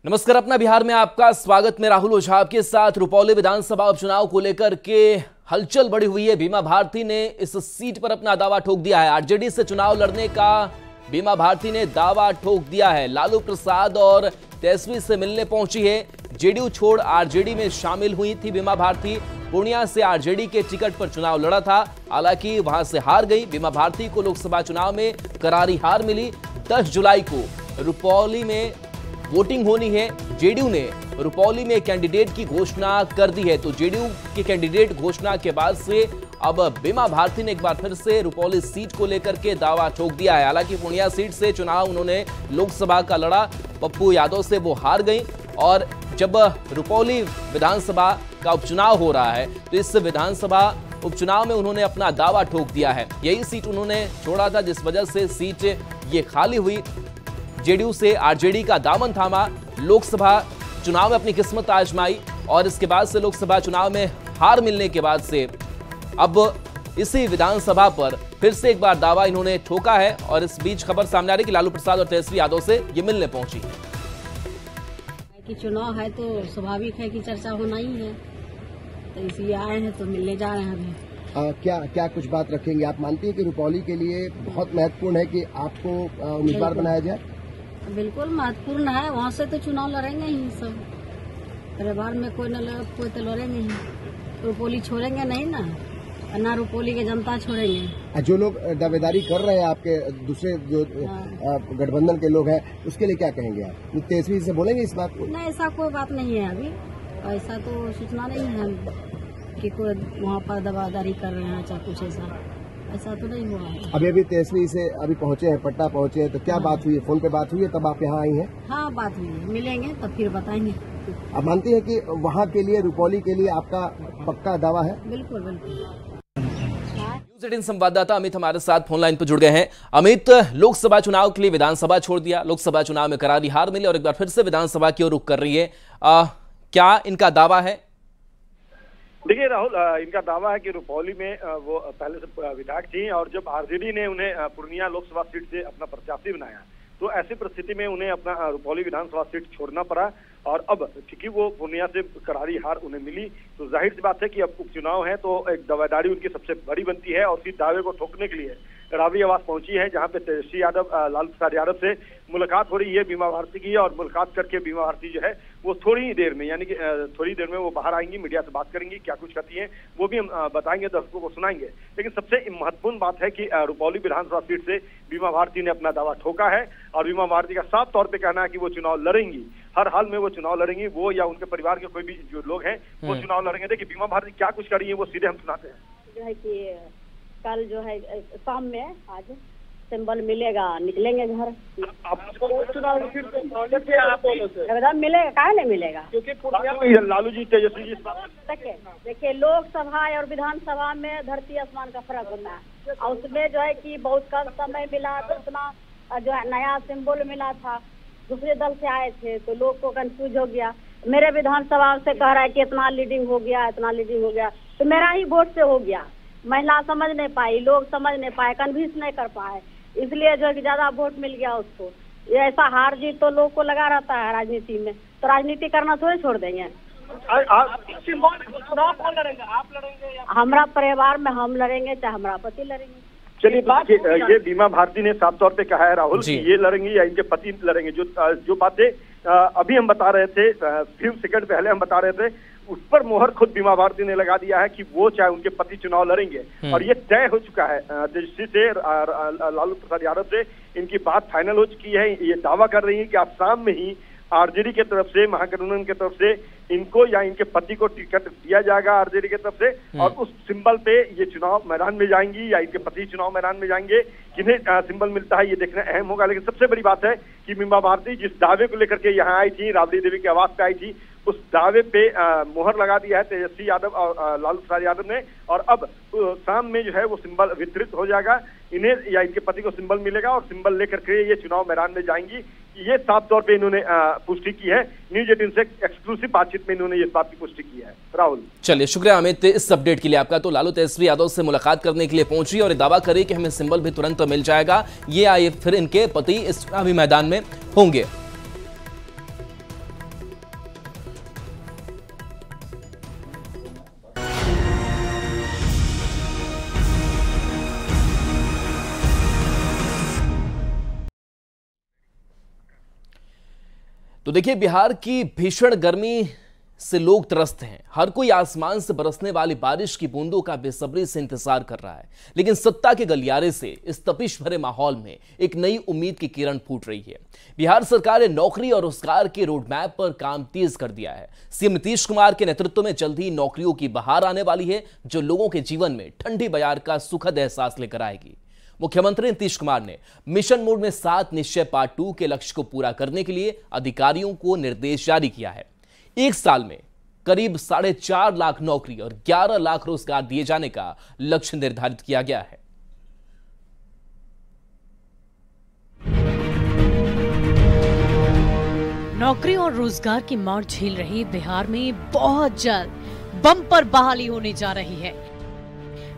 नमस्कार, अपना बिहार में आपका स्वागत। मैं राहुल ओझा आपके साथ। रुपौली विधानसभा उपचुनाव को लेकर के हलचल बढ़ी हुई है। बीमा भारती ने इस सीट पर अपना दावा ठोक दिया है। आरजेडी से चुनाव लड़ने का बीमा भारती ने दावा ठोक दिया है। लालू प्रसाद और तेजस्वी से मिलने पहुंची है। जेडीयू छोड़ आरजेडी में शामिल हुई थी बीमा भारती। पूर्णिया से आरजेडी के टिकट पर चुनाव लड़ा था, हालांकि वहां से हार गई। बीमा भारती को लोकसभा चुनाव में करारी हार मिली। 10 जुलाई को रुपौली में वोटिंग होनी है। जेडीयू ने रुपौली में कैंडिडेट की घोषणा कर दी है। तो जेडीयू के कैंडिडेट घोषणा के बाद से अब बीमा भारती ने एक बार फिर से रुपौली सीट को लेकर के दावा ठोक दिया है। हालांकि पूर्णिया सीट से चुनाव उन्होंने लोकसभा का लड़ा, पप्पू यादव से वो हार गई। और जब रुपौली विधानसभा का उपचुनाव हो रहा है तो इस विधानसभा उपचुनाव में उन्होंने अपना दावा ठोक दिया है। यही सीट उन्होंने छोड़ा था, जिस वजह से सीट ये खाली हुई। जेडीयू से आरजेडी का दामन थामा, लोकसभा चुनाव में अपनी किस्मत आजमाई और इसके बाद से लोकसभा चुनाव में हार मिलने के बाद से अब इसी विधानसभा पर फिर से एक बार दावा इन्होंने ठोका है। और इस बीच खबर सामने आ रही है कि लालू प्रसाद और तेजस्वी यादव से ये मिलने पहुंची है। कि चुनाव है तो स्वाभाविक है कि चर्चा होना ही है, तो इसलिए आए हैं, तो मिलने जा रहे हैं अभी। क्या कुछ बात रखेंगे? आप मानती हैं कि रुपौली के लिए बहुत महत्वपूर्ण है कि आपको उम्मीदवार बनाया जाए? बिल्कुल महत्वपूर्ण है। वहाँ से तो चुनाव लड़ेंगे ही सब। परिवार में कोई न कोई तो लड़ेंगे ही। रुपौली छोड़ेंगे नहीं ना रुपौली के जनता छोड़ेंगे। जो लोग दावेदारी कर रहे हैं आपके दूसरे जो गठबंधन के लोग हैं, उसके लिए क्या कहेंगे आप? तेजस्वी से बोलेंगे इस बात को? नहीं, ऐसा कोई बात नहीं है अभी। ऐसा तो सूचना नहीं है कि कोई वहाँ पर दावेदारी कर रहे हैं, चाहे कुछ ऐसा तो नहीं हुआ है। अभी तेजस्वी से अभी पहुँचे हैं, पटना पहुँचे हैं, तो क्या बात हुई है? फोन पे बात हुई है तब आप यहाँ आई हैं? हाँ, बात हुई है। मिलेंगे तब फिर बताएंगे। आप मानती है कि वहाँ के लिए, रुपौली के लिए आपका पक्का दावा है? बिल्कुल बिल्कुल। न्यूज़ 18 संवाददाता अमित हमारे साथ फोन लाइन पर जुड़ गए हैं। अमित, लोकसभा चुनाव के लिए विधानसभा छोड़ दिया, लोकसभा चुनाव में करारी हार मिली और एक बार फिर से विधानसभा की ओर रुख कर रही है। क्या इनका दावा है? देखिए राहुल, इनका दावा है कि रुपौली में वो पहले से विधायक थी और जब आरजेडी ने उन्हें पूर्णिया लोकसभा सीट से अपना प्रत्याशी बनाया तो ऐसी परिस्थिति में उन्हें अपना रुपौली विधानसभा सीट छोड़ना पड़ा। और अब क्योंकि वो पूर्णिया से करारी हार उन्हें मिली तो जाहिर सी बात है कि अब उपचुनाव है तो एक दावेदारी उनकी सबसे बड़ी बनती है। और उसी दावे को ठोकने के लिए राबड़ी आवास पहुंची है, जहां पे तेजस्वी यादव, लालू प्रसाद यादव से मुलाकात हो रही है बीमा भारती की। और मुलाकात करके बीमा भारती जो है वो थोड़ी ही देर में, यानी कि थोड़ी देर में वो बाहर आएंगी, मीडिया से बात करेंगी। क्या कुछ करती हैं वो भी हम बताएंगे, दर्शकों को सुनाएंगे। लेकिन सबसे महत्वपूर्ण बात है कि रुपौली विधानसभा सीट से बीमा भारती ने अपना दावा ठोका है। और बीमा भारती का साफ तौर पर कहना है कि वो चुनाव लड़ेंगी, हर हाल में वो चुनाव लड़ेंगी। वो या उनके परिवार के कोई भी जो लोग हैं वो चुनाव लड़ेंगे। देखिए बीमा भारती क्या कुछ कर रही है वो सीधे हम सुनाते हैं। जो है कि कल जो है शाम में आज सिंबल मिलेगा, निकलेंगे घर। मिलेगा, काहे नहीं मिलेगा? क्योंकि लालू जी, तेजस्वी जी, देखिए लोकसभा और विधानसभा में धरती आसमान का फर्क होता है। और उसमें जो है कि बहुत कम समय मिला तो उतना जो है नया सिंबल मिला था। दूसरे दल से आए थे तो लोग को कंफ्यूज हो गया। मेरे विधानसभा से कह रहा है कि इतना लीडिंग हो गया, इतना लीडिंग हो गया, तो मेरा ही वोट से हो गया। महिला समझ नहीं पाई, लोग समझ नहीं पाए, कन्विंस नहीं कर पाए, इसलिए जो है कि ज्यादा वोट मिल गया उसको। ये ऐसा हार जीत तो लोग को लगा रहता है राजनीति में, तो राजनीति करना थोड़ी छोड़ देंगे। चुनाव कौन लड़ेंगे? आप लड़ेंगे या हमारा परिवार में हम लड़ेंगे, चाहे हमारा पति लड़ेंगे। चलिए, ये बीमा भारती ने साफ तौर पे कहा है राहुल कि ये लड़ेंगी या इनके पति लड़ेंगे। जो बातें अभी हम बता रहे थे, फ्यू सेकंड पहले हम बता रहे थे, उस पर मोहर खुद बीमा भारती ने लगा दिया है कि वो चाहे उनके पति चुनाव लड़ेंगे। और ये तय हो चुका है। तेजस्वी से, लालू प्रसाद यादव से इनकी बात फाइनल हो चुकी है। ये दावा कर रही है कि आप शाम में ही आरजेडी की तरफ से, महागठबंधन की तरफ से इनको या इनके पति को टिकट दिया जाएगा आरजेडी की तरफ से। और उस सिंबल पे ये चुनाव मैदान में जाएंगी या इनके पति चुनाव मैदान में जाएंगे। किन्हें सिंबल मिलता है ये देखना अहम होगा। लेकिन सबसे बड़ी बात है कि बीमा भारती जिस दावे को लेकर के यहाँ आई थी, राबड़ी देवी के आवास पे आई थी, उस दावे पे मोहर लगा दिया है तेजस्वी यादव और लालू प्रसाद यादव ने। और अब शाम में जो है वो सिंबल वितरित हो जाएगा, इन्हें या इनके पति को सिंबल मिलेगा और सिंबल लेकर के ये चुनाव मैदान में जाएंगी। ये साफ तौर पे इन्होंने पुष्टि की है। न्यूज़ 18 से एक्सक्लूसिव बातचीत में इन्होंने इस बात की पुष्टि की है। राहुल, चलिए, शुक्रिया अमित इस अपडेट के लिए आपका। तो लालू तेजस्वी यादव से मुलाकात करने के लिए पहुंची और दावा करे कि हमें सिंबल भी तुरंत मिल जाएगा। ये आए फिर इनके पति इस चुनावी मैदान में होंगे। तो देखिए, बिहार की भीषण गर्मी से लोग त्रस्त हैं। हर कोई आसमान से बरसने वाली बारिश की बूंदों का बेसब्री से इंतजार कर रहा है, लेकिन सत्ता के गलियारे से इस तपिश भरे माहौल में एक नई उम्मीद की किरण फूट रही है। बिहार सरकार ने नौकरी और रोजगार के रोड मैप पर काम तेज कर दिया है। सीएम नीतीश कुमार के नेतृत्व में जल्द ही नौकरियों की बहार आने वाली है, जो लोगों के जीवन में ठंडी बयार का सुखद एहसास लेकर आएगी। मुख्यमंत्री नीतीश कुमार ने मिशन मोड में 7 निश्चय पार्ट 2 के लक्ष्य को पूरा करने के लिए अधिकारियों को निर्देश जारी किया है। एक साल में करीब 4.5 लाख नौकरी और 11 लाख रोजगार दिए जाने का लक्ष्य निर्धारित किया गया है। नौकरी और रोजगार की मार झेल रही बिहार में बहुत जल्द बम्पर बहाली होने जा रही है।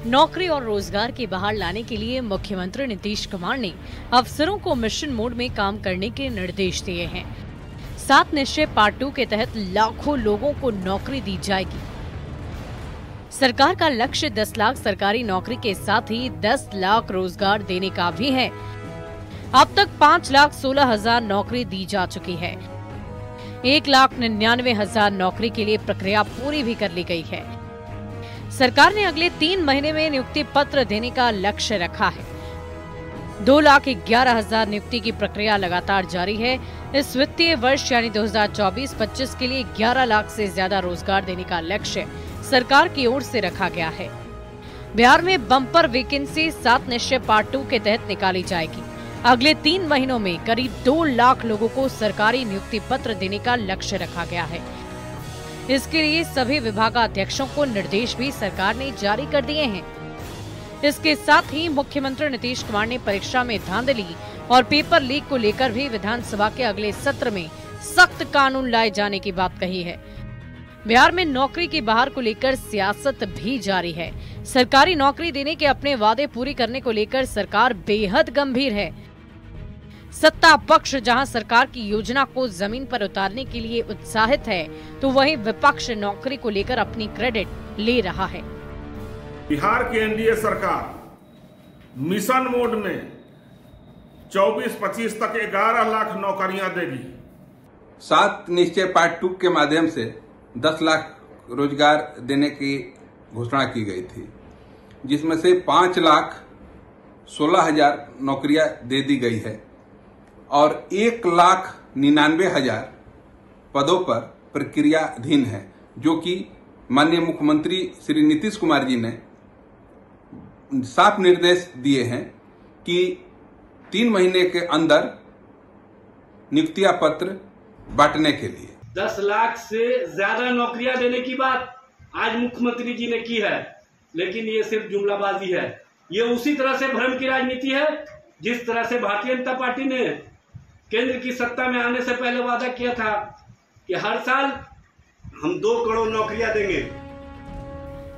नौकरी और रोजगार की बहार लाने के लिए मुख्यमंत्री नीतीश कुमार ने अफसरों को मिशन मोड में काम करने के निर्देश दिए हैं। 7 निश्चय पार्ट 2 के तहत लाखों लोगों को नौकरी दी जाएगी। सरकार का लक्ष्य 10 लाख सरकारी नौकरी के साथ ही 10 लाख रोजगार देने का भी है। अब तक 5,16,000 नौकरी दी जा चुकी है। 1,99,000 नौकरी के लिए प्रक्रिया पूरी भी कर ली गई है। सरकार ने अगले 3 महीने में नियुक्ति पत्र देने का लक्ष्य रखा है। 2,11,000 नियुक्ति की प्रक्रिया लगातार जारी है। इस वित्तीय वर्ष यानी 2024-25 के लिए 11 लाख से ज्यादा रोजगार देने का लक्ष्य सरकार की ओर से रखा गया है। बिहार में बम्पर वैकेंसी 7 निश्चय पार्ट 2 के तहत निकाली जाएगी। अगले 3 महीनों में करीब 2 लाख लोगों को सरकारी नियुक्ति पत्र देने का लक्ष्य रखा गया है। इसके लिए सभी विभागाध्यक्षों को निर्देश भी सरकार ने जारी कर दिए हैं। इसके साथ ही मुख्यमंत्री नीतीश कुमार ने परीक्षा में धांधली और पेपर लीक को लेकर भी विधानसभा के अगले सत्र में सख्त कानून लाए जाने की बात कही है। बिहार में नौकरी की बहार को लेकर सियासत भी जारी है। सरकारी नौकरी देने के अपने वादे पूरी करने को लेकर सरकार बेहद गंभीर है। सत्ता पक्ष जहां सरकार की योजना को जमीन पर उतारने के लिए उत्साहित है, तो वहीं विपक्ष नौकरी को लेकर अपनी क्रेडिट ले रहा है। बिहार की एनडीए सरकार मिशन मोड में 24-25 तक 11 लाख नौकरियां देगी। 7 निश्चय पार्ट 2 के माध्यम से 10 लाख रोजगार देने की घोषणा की गई थी, जिसमें से 5,16,000 नौकरियां दे दी गई है और 1,99,000 पदों पर प्रक्रियाधीन है, जो कि माननीय मुख्यमंत्री श्री नीतीश कुमार जी ने साफ निर्देश दिए हैं कि 3 महीने के अंदर नियुक्तियां पत्र बांटने के लिए 10 लाख से ज्यादा नौकरियां देने की बात आज मुख्यमंत्री जी ने की है, लेकिन ये सिर्फ जुमलाबाजी है। ये उसी तरह से भ्रम की राजनीति है जिस तरह से भारतीय जनता पार्टी ने केंद्र की सत्ता में आने से पहले वादा किया था कि हर साल हम 2 करोड़ नौकरियां देंगे।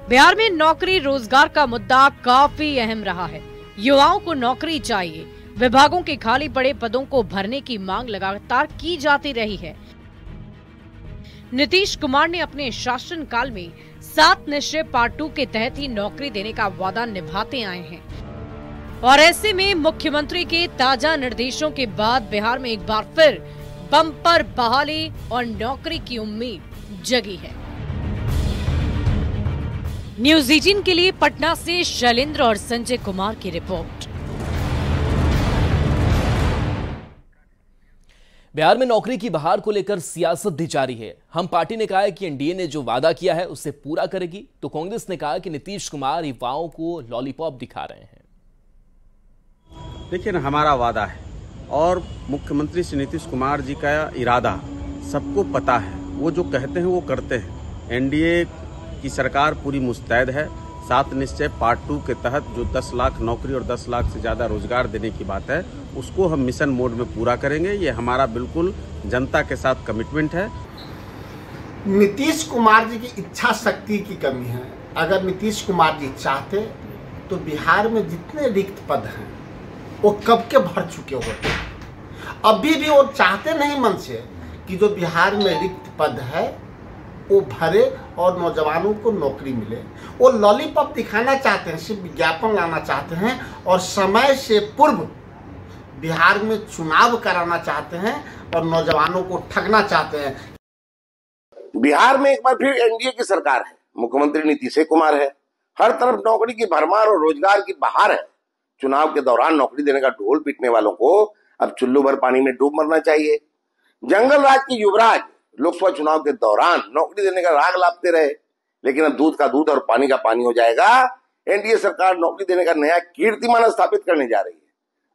बिहार में नौकरी रोजगार का मुद्दा काफी अहम रहा है। युवाओं को नौकरी चाहिए। विभागों के खाली पड़े पदों को भरने की मांग लगातार की जाती रही है। नीतीश कुमार ने अपने शासनकाल में 7 निश्चय पार्ट 2 के तहत ही नौकरी देने का वादा निभाते आए हैं और ऐसे में मुख्यमंत्री के ताजा निर्देशों के बाद बिहार में एक बार फिर बम्पर बहाली और नौकरी की उम्मीद जगी है। न्यूज़ 18 के लिए पटना से शैलेंद्र और संजय कुमार की रिपोर्ट। बिहार में नौकरी की बहार को लेकर सियासत भी जारी है। हम पार्टी ने कहा है कि एनडीए ने जो वादा किया है उसे पूरा करेगी, तो कांग्रेस ने कहा कि नीतीश कुमार युवाओं को लॉलीपॉप दिखा रहे हैं। देखिए ना, हमारा वादा है और मुख्यमंत्री श्री नीतीश कुमार जी का इरादा सबको पता है। वो जो कहते हैं वो करते हैं। एनडीए की सरकार पूरी मुस्तैद है। 7 निश्चय पार्ट 2 के तहत जो 10 लाख नौकरी और 10 लाख से ज्यादा रोजगार देने की बात है, उसको हम मिशन मोड में पूरा करेंगे। ये हमारा बिल्कुल जनता के साथ कमिटमेंट है। नीतीश कुमार जी की इच्छा शक्ति की कमी है। अगर नीतीश कुमार जी चाहते तो बिहार में जितने रिक्त पद हैं वो कब के भर चुके होते। अभी भी वो चाहते नहीं मन से कि जो बिहार में रिक्त पद है वो भरे और नौजवानों को नौकरी मिले। वो लॉलीपॉप दिखाना चाहते हैं, सिर्फ विज्ञापन लाना चाहते हैं और समय से पूर्व बिहार में चुनाव कराना चाहते हैं और नौजवानों को ठगना चाहते हैं। बिहार में एक बार फिर एनडीए की सरकार है, मुख्यमंत्री नीतीश कुमार है। हर तरफ नौकरी की भरमार और रोजगार की बहार है। चुनाव के दौरान नौकरी देने का ढोल पीटने वालों को अब चुल्लू भर पानी में डूब मरना चाहिए। जंगल राज के युवराज लोकसभा चुनाव के दौरान नौकरी देने का राग लापते रहे, लेकिन अब दूध का दूध और पानी का पानी हो जाएगा। एनडीए सरकार नौकरी देने का नया कीर्तिमान स्थापित करने जा रही है।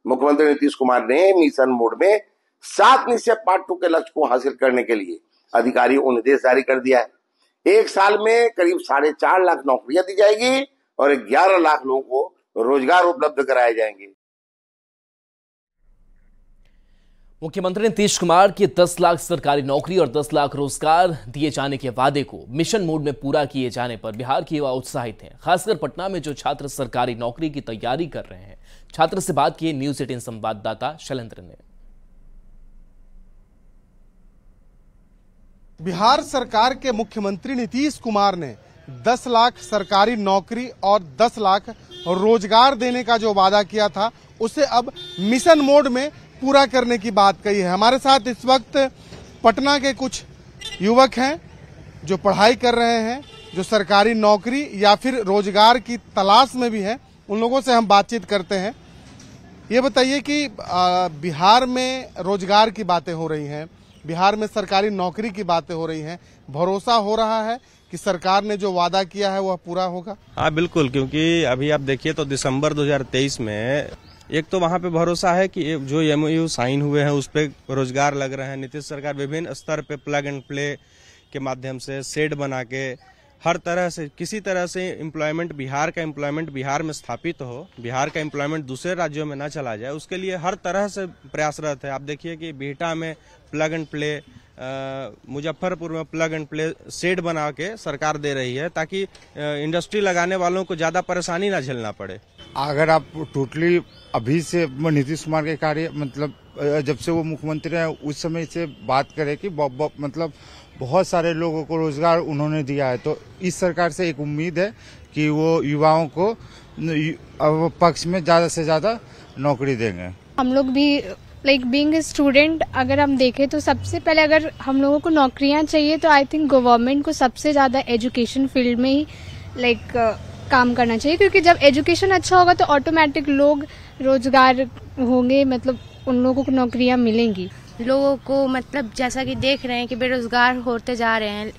मुख्यमंत्री नीतीश कुमार ने मिशन मोड में 7 निश्चय पार्ट 2 के लक्ष्य को हासिल करने के लिए अधिकारियों को निर्देश जारी कर दिया है। एक साल में करीब 4.5 लाख नौकरियां दी जाएगी और 11 लाख लोगों को रोजगार उपलब्ध कराए जाएंगे। मुख्यमंत्री नीतीश कुमार के 10 लाख सरकारी नौकरी और 10 लाख रोजगार दिए जाने के वादे को मिशन मोड में पूरा किए जाने पर बिहार के युवा उत्साहित हैं। खासकर पटना में जो छात्र सरकारी नौकरी की तैयारी कर रहे हैं। छात्र से बात की न्यूज़ 18 संवाददाता शैलेंद्र ने। बिहार सरकार के मुख्यमंत्री नीतीश कुमार ने 10 लाख सरकारी नौकरी और 10 लाख रोजगार देने का जो वादा किया था उसे अब मिशन मोड में पूरा करने की बात कही है। हमारे साथ इस वक्त पटना के कुछ युवक हैं जो पढ़ाई कर रहे हैं, जो सरकारी नौकरी या फिर रोजगार की तलाश में भी हैं। उन लोगों से हम बातचीत करते हैं। ये बताइए कि बिहार में रोजगार की बातें हो रही हैं, बिहार में सरकारी नौकरी की बातें हो रही हैं, भरोसा हो रहा है कि सरकार ने जो वादा किया है वह पूरा होगा? हाँ बिल्कुल, क्योंकि अभी आप देखिए तो दिसंबर 2023 में एक तो वहाँ पे भरोसा है कि जो एमओयू साइन हुए हैं उस पे रोजगार लग रहे हैं। नीतीश सरकार विभिन्न स्तर पे प्लग एंड प्ले के माध्यम से शेड बना के हर तरह से किसी तरह से एम्प्लॉयमेंट, बिहार का एम्प्लॉयमेंट बिहार में स्थापित हो, बिहार का एम्प्लॉयमेंट दूसरे राज्यों में ना चला जाए, उसके लिए हर तरह से प्रयासरत है। आप देखिए कि बिहटा में प्लग एंड प्ले, मुजफ्फरपुर में प्लग एंड प्ले शेड बना के सरकार दे रही है ताकि इंडस्ट्री लगाने वालों को ज्यादा परेशानी ना झेलना पड़े। अगर आप टोटली अभी से नीतीश कुमार के कार्य मतलब जब से वो मुख्यमंत्री हैं उस समय से बात करें कि मतलब बहुत सारे लोगों को रोजगार उन्होंने दिया है, तो इस सरकार से एक उम्मीद है कि वो युवाओं को पक्ष में ज्यादा से ज्यादा नौकरी देंगे। हम लोग भी लाइक बीइंग ए स्टूडेंट अगर हम देखें तो सबसे पहले अगर हम लोगों को नौकरियां चाहिए तो आई थिंक गवर्नमेंट को सबसे ज्यादा एजुकेशन फील्ड में ही काम करना चाहिए, क्योंकि जब एजुकेशन अच्छा होगा तो ऑटोमेटिक लोग रोजगार होंगे, मतलब उन लोगों को नौकरियां मिलेंगी। लोगों को मतलब जैसा कि देख रहे हैं कि बेरोजगार होते जा रहे हैं,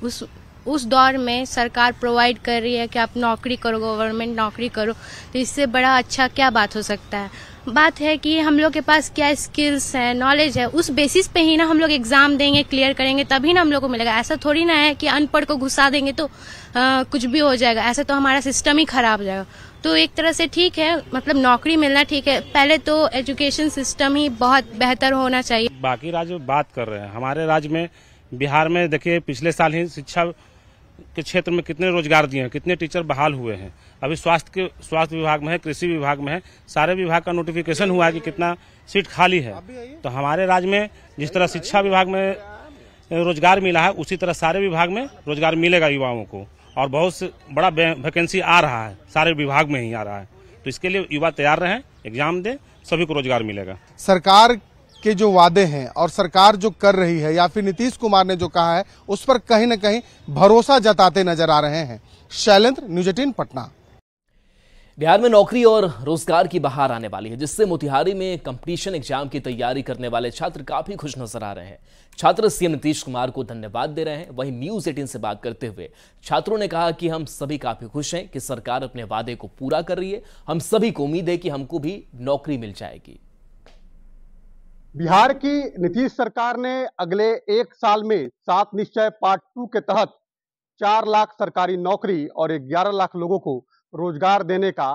उस दौर में सरकार प्रोवाइड कर रही है कि आप नौकरी करो, गवर्नमेंट नौकरी करो, तो इससे बड़ा अच्छा क्या बात हो सकता है। बात है कि हम लोग के पास क्या स्किल्स है, नॉलेज है, उस बेसिस पे ही ना हम लोग एग्जाम देंगे, क्लियर करेंगे, तभी ना हम लोग को मिलेगा। ऐसा थोड़ी ना है कि अनपढ़ को घुसा देंगे तो कुछ भी हो जाएगा, ऐसा तो हमारा सिस्टम ही खराब हो जाएगा। तो एक तरह से ठीक है, मतलब नौकरी मिलना ठीक है, पहले तो एजुकेशन सिस्टम ही बहुत बेहतर होना चाहिए। बाकी राज्य बात कर रहे हैं, हमारे राज्य में बिहार में देखिए पिछले साल ही शिक्षा के क्षेत्र में कितने रोजगार दिए हैं, कितने टीचर बहाल हुए हैं। अभी स्वास्थ्य विभाग में है, कृषि विभाग में है, सारे विभाग का नोटिफिकेशन हुआ है कि कितना सीट खाली है। तो हमारे राज्य में जिस तरह शिक्षा विभाग में रोजगार मिला है उसी तरह सारे विभाग में रोजगार मिलेगा युवाओं को, और बहुत से बड़ा वैकेंसी आ रहा है, सारे विभाग में ही आ रहा है। तो इसके लिए युवा तैयार रहें, एग्जाम दें, सभी को रोजगार मिलेगा। सरकार के जो वादे हैं और सरकार जो कर रही है या फिर नीतीश कुमार ने जो कहा है उस पर कहीं न कहीं भरोसा जताते नजर आ रहे हैं। शैलेंद्र, न्यूज़ 18 पटना। बिहार में नौकरी और रोजगार की बहार आने वाली है, जिससे मोतिहारी में कंपटीशन एग्जाम की तैयारी करने वाले छात्र काफी खुश नजर आ रहे हैं। छात्र सीएम नीतीश कुमार को धन्यवाद दे रहे हैं। वहीं न्यूज़ 18 से बात करते हुए छात्रों ने कहा कि हम सभी काफी खुश हैं कि सरकार अपने वादे को पूरा कर रही है। हम सभी को उम्मीद है कि हमको भी नौकरी मिल जाएगी। बिहार की नीतीश सरकार ने अगले 1 साल में 7 निश्चय पार्ट 2 के तहत 4 लाख सरकारी नौकरी और 11 लाख लोगों को रोजगार देने का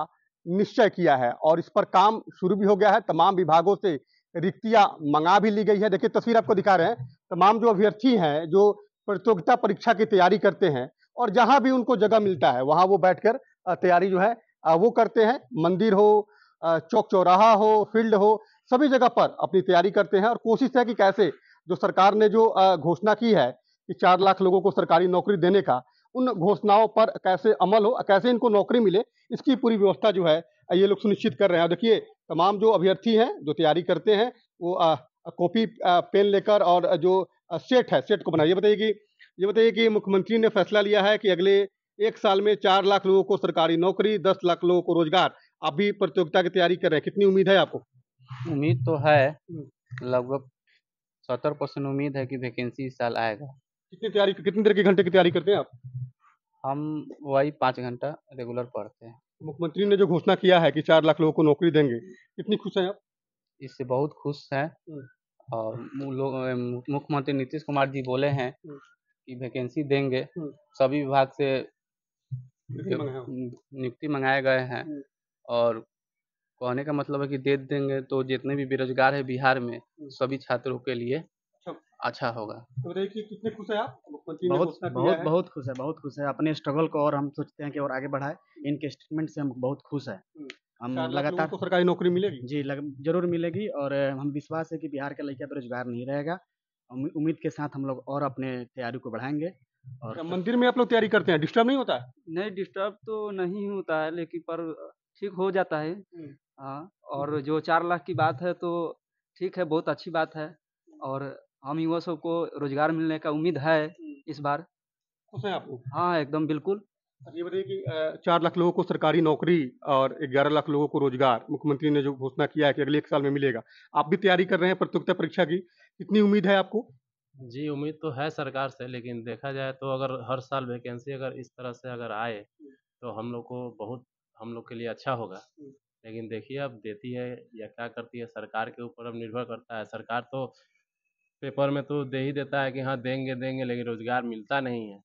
निश्चय किया है और इस पर काम शुरू भी हो गया है। तमाम विभागों से रिक्तियां मंगा भी ली गई है। देखिए तस्वीर आपको दिखा रहे हैं, तमाम जो अभ्यर्थी हैं जो प्रतियोगिता परीक्षा की तैयारी करते हैं और जहां भी उनको जगह मिलता है वहां वो बैठकर तैयारी जो है वो करते हैं। मंदिर हो, चौक चौराहा हो, फील्ड हो, सभी जगह पर अपनी तैयारी करते हैं और कोशिश है कि कैसे जो सरकार ने जो घोषणा की है कि 4 लाख लोगों को सरकारी नौकरी देने का, उन घोषणाओं पर कैसे अमल हो, कैसे इनको नौकरी मिले, इसकी पूरी व्यवस्था जो है ये लोग सुनिश्चित कर रहे हैं। देखिए तमाम जो अभ्यर्थी हैं जो तैयारी करते हैं वो कॉपी पेन लेकर और जो सेट है सेट को बनाइए। ये बताइए कि मुख्यमंत्री ने फैसला लिया है कि अगले 1 साल में 4 लाख लोगों को सरकारी नौकरी, 10 लाख लोगों को रोजगार। आप भी प्रतियोगिता की तैयारी कर रहे हैं, कितनी उम्मीद है आपको? उम्मीद तो है, लगभग 70% उम्मीद है कि वैकेंसी इस साल आएगा। कितनी देर के घंटे की तैयारी करते हैं आप? हम वही 5 घंटा रेगुलर पढ़ते हैं। मुख्यमंत्री ने जो घोषणा किया है कि 4 लाख लोगों को नौकरी देंगे, कितनी खुश हैं आप? इससे बहुत खुश हैं। और मुख्यमंत्री नीतीश कुमार जी बोले हैं कि वैकेंसी देंगे। सभी विभाग से नियुक्ति मंगाए गए हैं और कहने का मतलब है कि दे देंगे तो जितने भी बेरोजगार है बिहार में सभी छात्रों के लिए अच्छा होगा। तो बताइए कि कितने खुश हैं आप? मुख्यमंत्री बहुत खुश है, बहुत खुश है। अपने स्ट्रगल को और हम सोचते हैं कि और आगे बढ़ाए। इनके स्टेटमेंट से हम बहुत खुश हैं। हम लगातार को सरकारी नौकरी मिलेगी जी जरूर मिलेगी और हम विश्वास है कि बिहार का लड़का बेरोजगार नहीं रहेगा। उम्मीद के साथ हम लोग और अपने तैयारी को बढ़ाएंगे। और मंदिर में आप लोग तैयारी करते हैं, डिस्टर्ब नहीं होता है? नहीं, डिस्टर्ब तो नहीं होता है, लेकिन पर ठीक हो जाता है। हाँ, और जो 4 लाख की बात है तो ठीक है, बहुत अच्छी बात है और हम युवा सबको रोजगार मिलने का उम्मीद है इस बार। खुश हैं आप? हाँ, एकदम बिल्कुल। ये बताइए कि 4 लाख लोगों को सरकारी नौकरी और 11 लाख लोगों को रोजगार मुख्यमंत्री ने जो घोषणा किया है कि अगले 1 साल में मिलेगा, आप भी तैयारी कर रहे हैं प्रतियोगिता परीक्षा की, कितनी उम्मीद है आपको? जी, उम्मीद तो है सरकार से, लेकिन देखा जाए तो अगर हर साल वैकेंसी अगर इस तरह से अगर आए तो हम लोग के लिए अच्छा होगा। लेकिन देखिए अब देती है या क्या करती है, सरकार के ऊपर अब निर्भर करता है। सरकार तो पेपर में तो दे ही देता है कि हाँ देंगे, लेकिन रोजगार मिलता नहीं है।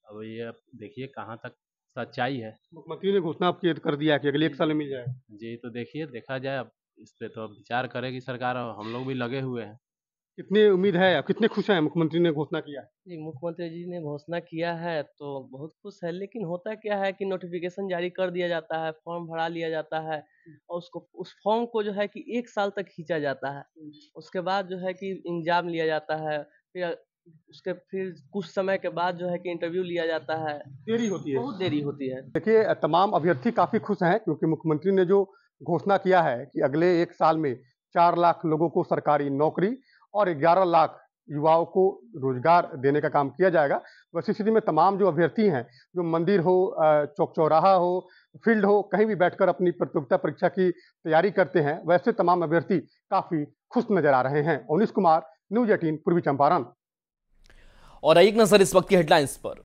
अब ये देखिए कहाँ तक सच्चाई है। मुख्यमंत्री ने घोषणा कर दिया है कि अगले 1 साल में मिल जाएगा। जी, तो देखिए देखा जाए, अब इस पे तो अब विचार करेगी सरकार और हम लोग भी लगे हुए हैं। कितनी उम्मीद है, आप कितने खुश हैं मुख्यमंत्री ने घोषणा किया है? जी, मुख्यमंत्री जी ने घोषणा किया है तो बहुत खुश है, लेकिन होता क्या है कि नोटिफिकेशन जारी कर दिया जाता है, फॉर्म भरा लिया जाता है और उस फॉर्म को जो है कि 1 साल तक खींचा जाता है। उसके बाद जो है कि एग्जाम लिया जाता है, फिर कुछ समय के बाद जो है कि इंटरव्यू लिया जाता है। देरी होती है, बहुत देरी होती है। देखिए तमाम अभ्यर्थी काफी खुश हैं क्योंकि मुख्यमंत्री ने जो घोषणा किया है कि अगले 1 साल में 4 लाख लोगों को सरकारी नौकरी और 11 लाख युवाओं को रोजगार देने का काम किया जाएगा। वैसी स्थिति में तमाम जो अभ्यर्थी हैं, जो मंदिर हो, चौक चौराहा हो, फील्ड हो, कहीं भी बैठकर अपनी प्रतियोगिता परीक्षा की तैयारी करते हैं, वैसे तमाम अभ्यर्थी काफी खुश नजर आ रहे हैं। अवनीश कुमार, न्यूज़ 18 पूर्वी चंपारण। और एक नजर इस वक्त की हेडलाइंस पर।